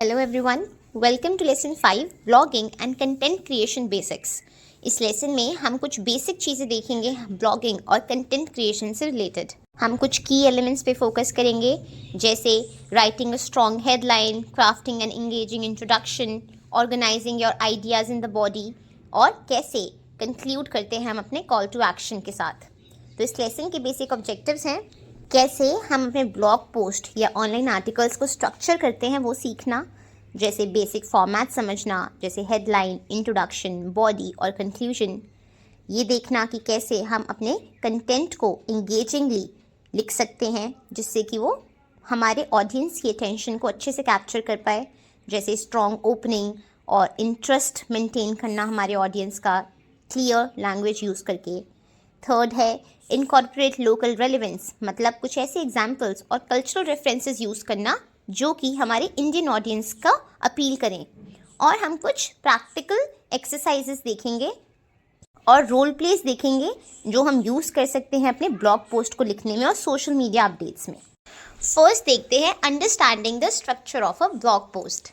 Hello everyone, welcome to lesson 5 blogging and content creation basics. इस lesson में हम कुछ बेसिक चीज़ें देखेंगे ब्लॉगिंग और कंटेंट क्रिएशन से रिलेटेड। हम कुछ की एलिमेंट्स पे फोकस करेंगे, जैसे writing a strong headline, crafting and engaging introduction, organising your ideas in the body, और कैसे कंक्लूड करते हैं हम अपने कॉल टू एक्शन के साथ। तो इस लेसन के बेसिक ऑब्जेक्टिव्स हैं कैसे हम अपने ब्लॉग पोस्ट या ऑनलाइन आर्टिकल्स को स्ट्रक्चर करते हैं वो सीखना, जैसे बेसिक फॉर्मेट समझना, जैसे हेडलाइन, इंट्रोडक्शन, बॉडी और कंक्लूजन। ये देखना कि कैसे हम अपने कंटेंट को इंगेजिंगली लिख सकते हैं जिससे कि वो हमारे ऑडियंस की अटेंशन को अच्छे से कैप्चर कर पाए, जैसे स्ट्रॉन्ग ओपनिंग और इंटरेस्ट मेंटेन करना हमारे ऑडियंस का क्लियर लैंग्वेज यूज़ करके। थर्ड है इनकॉर्पोरेट लोकल रेलिवेंस, मतलब कुछ ऐसे एग्जाम्पल्स और कल्चरल रेफरेंसेस यूज़ करना जो कि हमारे इंडियन ऑडियंस का अपील करें। और हम कुछ प्रैक्टिकल एक्सरसाइजेस देखेंगे और रोल प्लेस देखेंगे जो हम यूज़ कर सकते हैं अपने ब्लॉग पोस्ट को लिखने में और सोशल मीडिया अपडेट्स में। फर्स्ट देखते हैं understanding the structure of a blog post.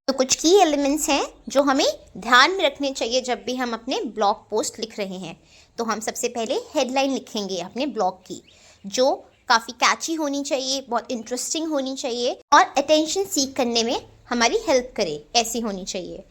तो कुछ की एलिमेंट्स हैं जो हमें ध्यान में रखने चाहिए जब भी हम अपने ब्लॉग पोस्ट लिख रहे हैं। तो हम सबसे पहले हेडलाइन लिखेंगे अपने ब्लॉग की, जो काफ़ी कैची होनी चाहिए, बहुत इंटरेस्टिंग होनी चाहिए और अटेंशन सीख करने में हमारी हेल्प करे, ऐसी होनी चाहिए।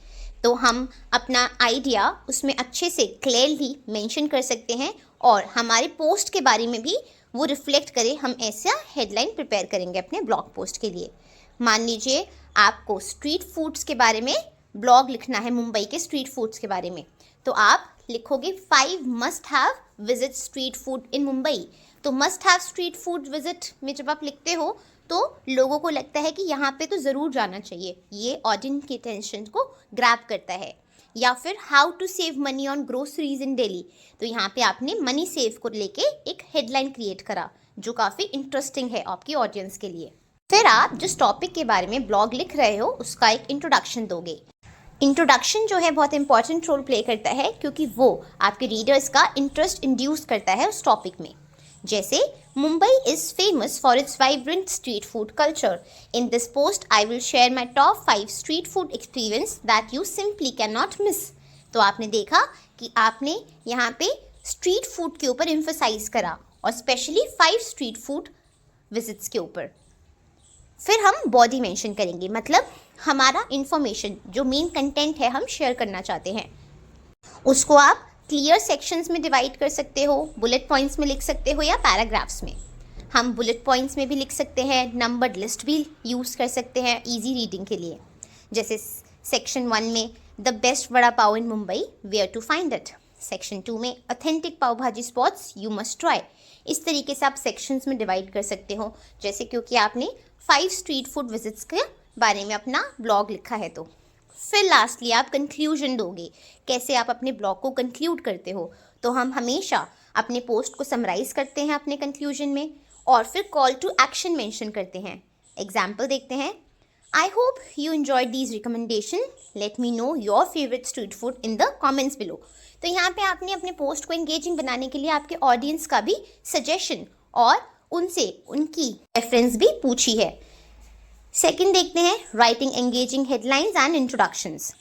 तो हम अपना आइडिया उसमें अच्छे से क्लियरली मेंशन कर सकते हैं और हमारे पोस्ट के बारे में भी वो रिफ्लेक्ट करे। हम ऐसा हेडलाइन प्रिपेयर करेंगे अपने ब्लॉग पोस्ट के लिए। मान लीजिए आपको स्ट्रीट फूड्स के बारे में ब्लॉग लिखना है, मुंबई के स्ट्रीट फूड्स के बारे में, तो आप लिखोगे 5 must have visit street food in Mumbai. तो must have street food visit में जब आप लिखते हो तो लोगों को लगता है कि यहाँ पे तो ज़रूर जाना चाहिए, ये ऑडियंस की अटेंशन को ग्रैब करता है। या फिर how to save money on groceries in Delhi, तो यहाँ पे आपने मनी सेव को लेके एक हेडलाइन क्रिएट करा जो काफ़ी इंटरेस्टिंग है आपकी ऑडियंस के लिए। फिर आप जिस टॉपिक के बारे में ब्लॉग लिख रहे हो उसका एक इंट्रोडक्शन दोगे। इंट्रोडक्शन जो है बहुत इंपॉर्टेंट रोल प्ले करता है क्योंकि वो आपके रीडर्स का इंटरेस्ट इंड्यूस करता है उस टॉपिक में। जैसे Mumbai is famous for its vibrant street food culture. In this post I will share my top 5 street food experience that you simply can not miss. तो आपने देखा कि आपने यहाँ पे स्ट्रीट फूड के ऊपर एम्फसाइज करा और स्पेशली 5 स्ट्रीट फूड विजिट्स के ऊपर। फिर हम बॉडी मेंशन करेंगे, मतलब हमारा इंफॉर्मेशन जो मेन कंटेंट है हम शेयर करना चाहते हैं उसको आप क्लियर सेक्शंस में डिवाइड कर सकते हो, बुलेट पॉइंट्स में लिख सकते हो या पैराग्राफ्स में। हम बुलेट पॉइंट्स में भी लिख सकते हैं, नंबर्ड लिस्ट भी यूज़ कर सकते हैं इजी रीडिंग के लिए। जैसे सेक्शन 1 में the best vada pav in Mumbai, where to find it. Section 2 में ऑथेंटिक पाव भाजी स्पॉट्स यू मस्ट ट्राई। इस तरीके से आप सेक्शंस में डिवाइड कर सकते हो, जैसे क्योंकि आपने 5 स्ट्रीट फूड विजिट्स के बारे में अपना ब्लॉग लिखा है। तो फिर लास्टली आप कंक्लूजन दोगे, कैसे आप अपने ब्लॉग को कंक्लूड करते हो। तो हम हमेशा अपने पोस्ट को समराइज करते हैं अपने कंक्लूजन में और फिर कॉल टू एक्शन मेंशन करते हैं। एग्जाम्पल देखते हैं, I hope you enjoyed these recommendation, let me know your favourite street food in the comments below. तो यहाँ पे आपने अपने पोस्ट को एंगेजिंग बनाने के लिए आपके ऑडियंस का भी सजेशन और उनसे उनकी रेफरेंस भी पूछी है। सेकंड देखते हैं writing engaging headlines and introductions.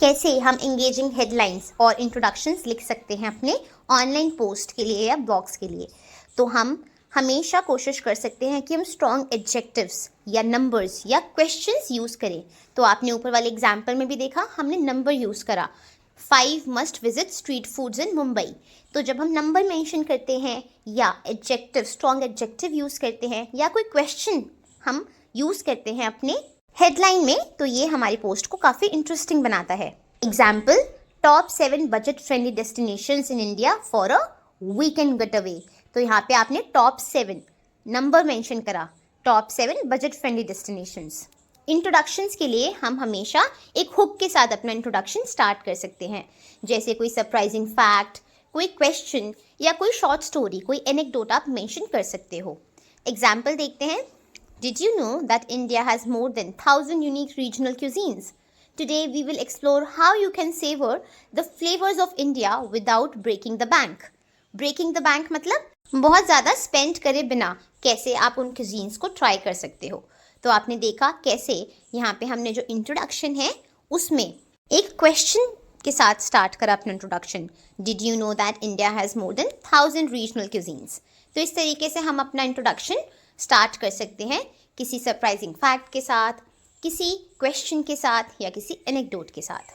कैसे हम एंगेजिंग हेडलाइंस और इंट्रोडक्शंस लिख सकते हैं अपने ऑनलाइन पोस्ट के लिए या ब्लॉग्स के लिए। तो हम हमेशा कोशिश कर सकते हैं कि हम स्ट्रॉन्ग एडजेक्टिव्स या नंबर्स या क्वेश्चंस यूज़ करें। तो आपने ऊपर वाले एग्जाम्पल में भी देखा, हमने नंबर यूज़ करा, 5 मस्ट विजिट स्ट्रीट फूड्स इन मुंबई। तो जब हम नंबर मेंशन करते हैं या एडजेक्टिव, स्ट्रॉन्ग एडजेक्टिव यूज़ करते हैं या कोई क्वेश्चन हम यूज़ करते हैं अपने हेडलाइन में, तो ये हमारी पोस्ट को काफ़ी इंटरेस्टिंग बनाता है। Example, top 7 budget friendly destinations in India for a weekend getaway. तो यहाँ पे आपने टॉप 7 नंबर मेंशन करा, top 7 budget friendly destinations. Introductions के लिए हम हमेशा एक हुक के साथ अपना इंट्रोडक्शन स्टार्ट कर सकते हैं, जैसे कोई सरप्राइजिंग फैक्ट, कोई क्वेश्चन या कोई शॉर्ट स्टोरी, कोई एनेक्डोट आप मेंशन कर सकते हो। एग्जाम्पल देखते हैं, did you know that India has more than 1000 unique regional cuisines. Today we will explore how you can savour the flavours of India without breaking the bank. Breaking the bank मतलब बहुत ज़्यादा spend करे बिना कैसे आप उन cuisines को try कर सकते हो। तो आपने देखा कैसे यहाँ पे हमने जो इंट्रोडक्शन है उसमें एक क्वेश्चन के साथ स्टार्ट करा अपना introduction, did you know that India has more than 1000 regional cuisines. तो इस तरीके से हम अपना इंट्रोडक्शन स्टार्ट कर सकते हैं किसी सरप्राइजिंग फैक्ट के साथ, किसी क्वेश्चन के साथ या किसी एनेक्डोट के साथ।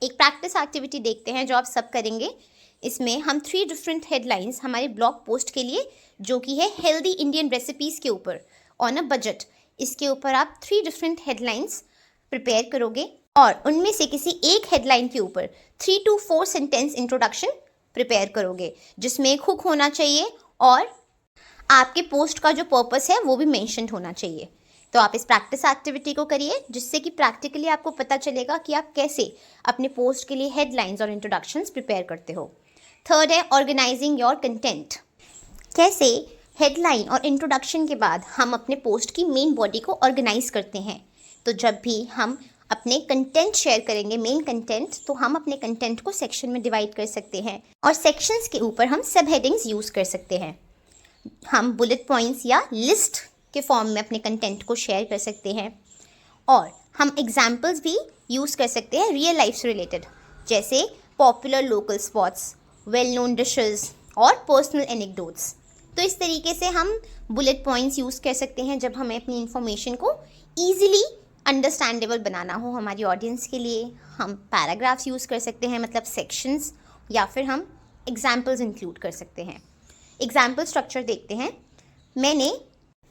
एक प्रैक्टिस एक्टिविटी देखते हैं जो आप सब करेंगे। इसमें हम 3 डिफरेंट हेडलाइंस हमारे ब्लॉग पोस्ट के लिए, जो कि है हेल्दी इंडियन रेसिपीज़ के ऊपर ऑन अ बजट, इसके ऊपर आप 3 डिफरेंट हेडलाइंस प्रिपेयर करोगे और उनमें से किसी एक हेडलाइन के ऊपर 3 to 4 सेंटेंस इंट्रोडक्शन प्रिपेयर करोगे, जिसमें एक हुक होना चाहिए और आपके पोस्ट का जो पर्पस है वो भी मेंशन होना चाहिए। तो आप इस प्रैक्टिस एक्टिविटी को करिए, जिससे कि प्रैक्टिकली आपको पता चलेगा कि आप कैसे अपने पोस्ट के लिए हेडलाइंस और इंट्रोडक्शंस प्रिपेयर करते हो। थर्ड है ऑर्गेनाइजिंग योर कंटेंट। कैसे हेडलाइन और इंट्रोडक्शन के बाद हम अपने पोस्ट की मेन बॉडी को ऑर्गेनाइज करते हैं। तो जब भी हम अपने कंटेंट शेयर करेंगे, मेन कंटेंट, तो हम अपने कंटेंट को सेक्शन में डिवाइड कर सकते हैं और सेक्शंस के ऊपर हम सब हेडिंग्स यूज़ कर सकते हैं। हम बुलेट पॉइंट्स या लिस्ट के फॉर्म में अपने कंटेंट को शेयर कर सकते हैं और हम एग्जाम्पल्स भी यूज़ कर सकते हैं रियल लाइफ से रिलेटेड, जैसे popular local spots, well known dishes और पर्सनल एनेक्डोट्स। तो इस तरीके से हम बुलेट पॉइंट्स यूज़ कर सकते हैं जब हमें अपनी इन्फॉर्मेशन को ईजिली अंडरस्टैंडेबल बनाना हो हमारी ऑडियंस के लिए। हम पैराग्राफ्स यूज़ कर सकते हैं, मतलब सेक्शंस, या फिर हम एग्जाम्पल्स इंक्लूड कर सकते हैं। एग्जाम्पल स्ट्रक्चर देखते हैं। मैंने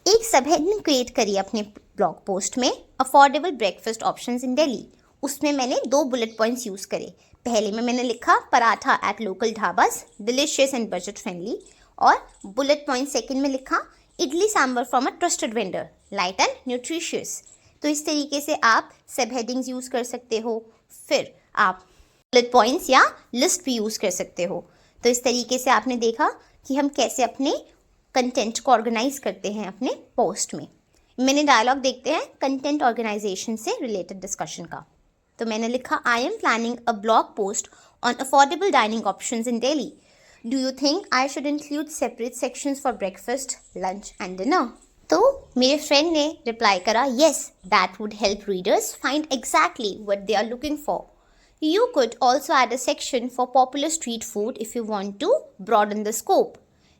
एक सब हेडिंग क्रिएट करी अपने ब्लॉग पोस्ट में, affordable breakfast options in Delhi. उसमें मैंने 2 बुलेट पॉइंट्स यूज़ करे। पहले में मैंने लिखा paratha at local dhabas, delicious and budget friendly, और बुलेट पॉइंट सेकंड में लिखा idli sambar from a trusted vendor, light and nutritious. तो इस तरीके से आप सब हेडिंग्स यूज़ कर सकते हो, फिर आप बुलेट पॉइंट्स या लिस्ट भी यूज़ कर सकते हो। तो इस तरीके से आपने देखा कि हम कैसे अपने कंटेंट को ऑर्गेनाइज करते हैं अपने पोस्ट में। मैंने डायलॉग देखते हैं कंटेंट ऑर्गेनाइजेशन से रिलेटेड डिस्कशन का। तो मैंने लिखा I am planning a blog post on affordable dining options in Delhi. Do you think I should include separate sections for breakfast, lunch and dinner? तो मेरे फ्रेंड ने रिप्लाई करा, yes that would help readers find exactly what they are looking for. You could also add a section for popular street food if you want to broaden the scope.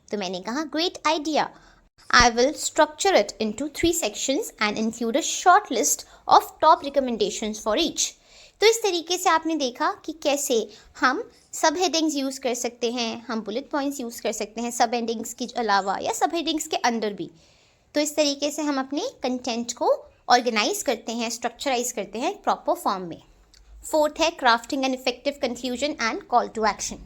तो मैंने कहा great idea. I will structure it into 3 sections and include a short list of top recommendations for each. तो इस तरीके से आपने देखा कि कैसे हम सब हेडिंग्स यूज़ कर सकते हैं, हम बुलेट पॉइंट्स यूज़ कर सकते हैं सब हेडिंग्स के अलावा या सब हेडिंग्स के अंदर भी। तो इस तरीके से हम अपने कंटेंट को ऑर्गेनाइज करते हैं, स्ट्रक्चराइज करते हैं प्रॉपर फॉर्म में। फोर्थ है crafting an effective conclusion and call to action.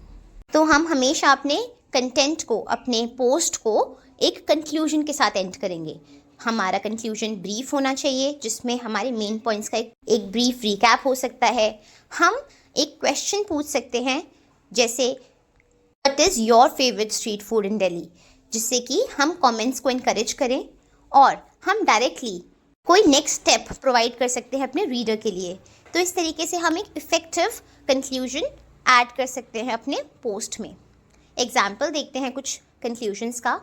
तो हम हमेशा अपने कंटेंट को, अपने पोस्ट को एक कंक्लूजन के साथ एंड करेंगे। हमारा कंक्लूजन ब्रीफ होना चाहिए, जिसमें हमारे मेन पॉइंट्स का एक ब्रीफ रिकैप हो सकता है। हम एक क्वेश्चन पूछ सकते हैं, जैसे what is your favourite street food इन दिल्ली, जिससे कि हम कमेंट्स को इनकरेज करें और हम डायरेक्टली कोई नेक्स्ट स्टेप प्रोवाइड कर सकते हैं अपने रीडर के लिए। तो इस तरीके से हम एक इफ़ेक्टिव कंक्लूजन ऐड कर सकते हैं अपने पोस्ट में। एग्जाम्पल देखते हैं कुछ कंक्लूजन्स का।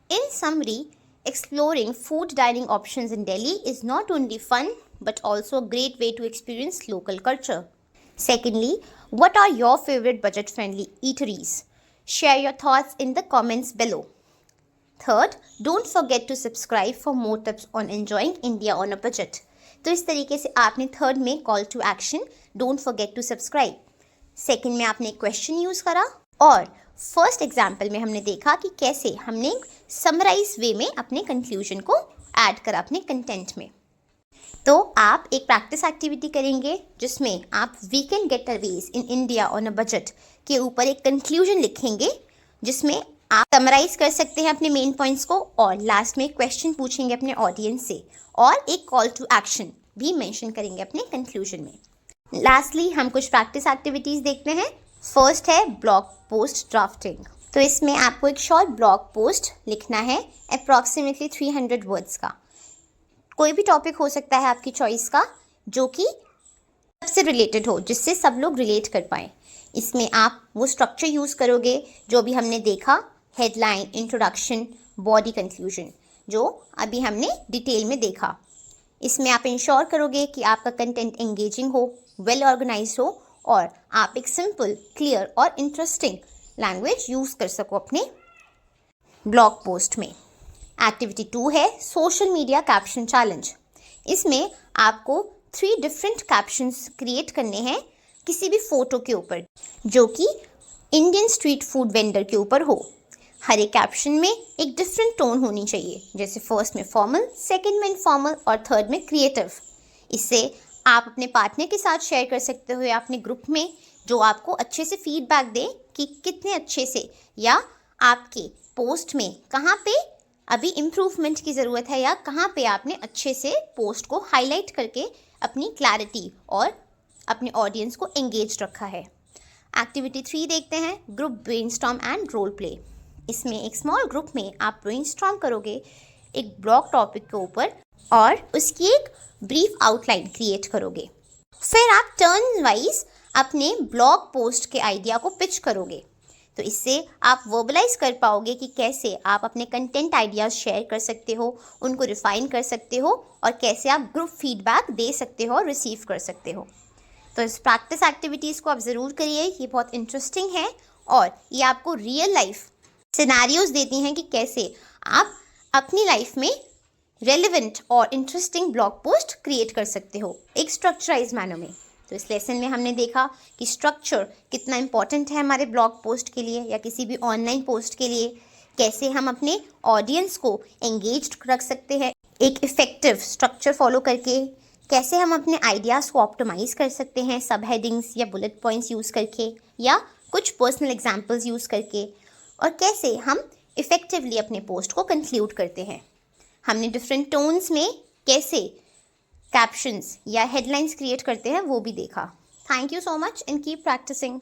इन summary, exploring food dining options in Delhi is not only fun but also a great way to experience local culture. Secondly, what are your favorite budget-friendly eateries? Share your thoughts in the comments below. Third, don't forget to subscribe for more tips on enjoying India on a budget. तो इस तरीके से आपने third में call to action don't forget to subscribe, second में आपने question use करा और फर्स्ट एग्जाम्पल में हमने देखा कि कैसे हमने समराइज वे में अपने कंक्लूजन को ऐड करा अपने कंटेंट में। तो आप एक प्रैक्टिस एक्टिविटी करेंगे जिसमें आप we can getaways in India on a budget के ऊपर एक कंक्लूजन लिखेंगे, जिसमें आप समराइज कर सकते हैं अपने मेन पॉइंट्स को और लास्ट में क्वेश्चन पूछेंगे अपने ऑडियंस से और एक कॉल टू एक्शन भी मेंशन करेंगे अपने कंक्लूजन में। लास्टली हम कुछ प्रैक्टिस एक्टिविटीज़ देखते हैं। फर्स्ट है ब्लॉग पोस्ट ड्राफ्टिंग। तो इसमें आपको एक शॉर्ट ब्लॉग पोस्ट लिखना है अप्रॉक्सीमेटली 300 वर्ड्स का। कोई भी टॉपिक हो सकता है आपकी चॉइस का, जो कि सबसे रिलेटेड हो, जिससे सब लोग रिलेट कर पाएँ। इसमें आप वो स्ट्रक्चर यूज़ करोगे जो भी हमने देखा, हेडलाइन, इंट्रोडक्शन, बॉडी, कंक्लूजन, जो अभी हमने डिटेल में देखा। इसमें आप इंश्योर करोगे कि आपका कंटेंट एंगेजिंग हो, वेल ऑर्गेनाइज्ड हो और आप एक सिंपल, क्लियर और इंटरेस्टिंग लैंग्वेज यूज़ कर सको अपने ब्लॉग पोस्ट में। एक्टिविटी 2 है सोशल मीडिया कैप्शन चैलेंज। इसमें आपको 3 डिफरेंट कैप्शंस क्रिएट करने हैं किसी भी फोटो के ऊपर जो कि इंडियन स्ट्रीट फूड वेंडर के ऊपर हो। हर एक कैप्शन में एक डिफरेंट टोन होनी चाहिए, जैसे फर्स्ट में फॉर्मल, सेकंड में इनफॉर्मल और थर्ड में क्रिएटिव। इससे आप अपने पार्टनर के साथ शेयर कर सकते हो या अपने ग्रुप में, जो आपको अच्छे से फीडबैक दे कि कितने अच्छे से या आपके पोस्ट में कहाँ पे अभी इम्प्रूवमेंट की ज़रूरत है या कहाँ पे आपने अच्छे से पोस्ट को हाईलाइट करके अपनी क्लैरिटी और अपने ऑडियंस को एंगेज रखा है। एक्टिविटी 3 देखते हैं, group brainstorm and role play. इसमें एक स्मॉल ग्रुप में आप ब्रेनस्टॉर्म करोगे एक ब्लॉग टॉपिक के ऊपर और उसकी एक ब्रीफ आउटलाइन क्रिएट करोगे। फिर आप टर्न वाइज अपने ब्लॉग पोस्ट के आइडिया को पिच करोगे, तो इससे आप वर्बलाइज कर पाओगे कि कैसे आप अपने कंटेंट आइडियाज़ शेयर कर सकते हो, उनको रिफाइन कर सकते हो और कैसे आप ग्रुप फीडबैक दे सकते हो और रिसीव कर सकते हो। तो इस प्रैक्टिस एक्टिविटीज़ को आप ज़रूर करिए, ये बहुत इंटरेस्टिंग है और ये आपको रियल लाइफ सिनेरियोज देती हैं कि कैसे आप अपनी लाइफ में रेलेवेंट और इंटरेस्टिंग ब्लॉग पोस्ट क्रिएट कर सकते हो एक स्ट्रक्चराइज मैनर में। तो इस लेसन में हमने देखा कि स्ट्रक्चर कितना इम्पॉर्टेंट है हमारे ब्लॉग पोस्ट के लिए या किसी भी ऑनलाइन पोस्ट के लिए, कैसे हम अपने ऑडियंस को एंगेज्ड रख सकते हैं एक इफ़ेक्टिव स्ट्रक्चर फॉलो करके, कैसे हम अपने आइडियाज़ को ऑप्टिमाइज कर सकते हैं सब हेडिंग्स या बुलेट पॉइंट्स यूज़ करके या कुछ पर्सनल एग्जांपल्स यूज़ करके, और कैसे हम इफ़ेक्टिवली अपने पोस्ट को कंक्लूड करते हैं। हमने डिफरेंट टोन्स में कैसे कैप्शंस या हेडलाइंस क्रिएट करते हैं वो भी देखा। Thank you so much and keep practising.